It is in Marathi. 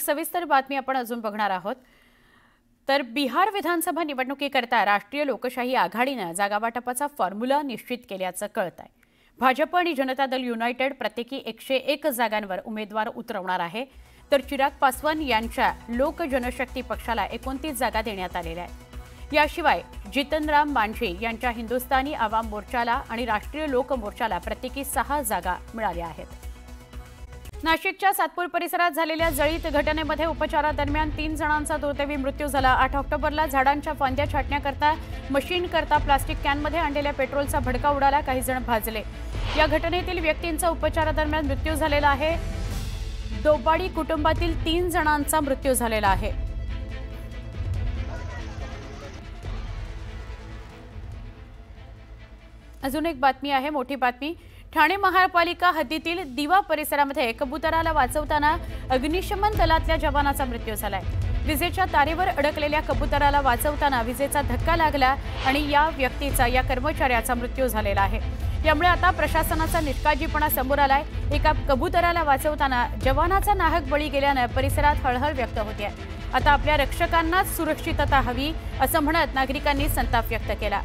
सविस्तर बातमी आपण अजून बघणार आहोत। तर बिहार विधानसभा निवडणुकीकरता राष्ट्रीय लोकशाही आघाडीने जागावाटपाचा फॉर्म्युला निश्चित केल्याचं कळतंय। भाजप आणि जनता दल युनायटेड प्रत्येकी 101 जागांवर उमेदवार उतरवणार आहे, तर चिराग पासवान यांच्या लोक जनशक्ती पक्षाला 29 जागा देण्यात आलेल्या आहेत। याशिवाय जितनराम मांझी यांच्या हिंदुस्तानी आवाम मोर्चाला आणि राष्ट्रीय लोक मोर्चाला प्रत्येकी 6 जागा मिळाल्या आहेत। नाशिकच्या सातपूर परिसरात झालेल्या जळीत घटनेमध्ये उपचारादरम्यान 3 जणांचा दुर्दैवी मृत्यू झाला। 8 ऑक्टोबरला झाडांच्या फांद्या छाटण्याकरता मशीन करता प्लास्टिक कॅनमध्ये आणलेल्या पेट्रोलचा भडका उडाला, काही जण भाजले। या घटनेतील व्यक्तींचा उपचारादरम्यान मृत्यू झालेला आहे। दोबाडी कुटुंबातील 3 जणांचा मृत्यू झालेला आहे। अजून एक बातमी आहे, मोठी बातमी। ठाणे महापालिका हद्दीतील दिवा परिसरामध्ये कबुतराला वाचवताना अग्निशमन दलातल्या जवानाचा मृत्यू झालाय। विजेच्या तारेवर अडकलेल्या कबुतराला वाचवताना विजेचा धक्का लागला आणि या व्यक्तीचा, या कर्मचाऱ्याचा मृत्यू झालेला आहे। यामुळे आता प्रशासनाचा निष्काळजीपणा समोर आलाय। एका कबुतराला वाचवताना जवानाचा नाहक बळी गेल्याने परिसरात हळहळ व्यक्त होते। आता आपल्या रक्षकांनाच सुरक्षितता हवी असं म्हणत नागरिकांनी संताप व्यक्त केला।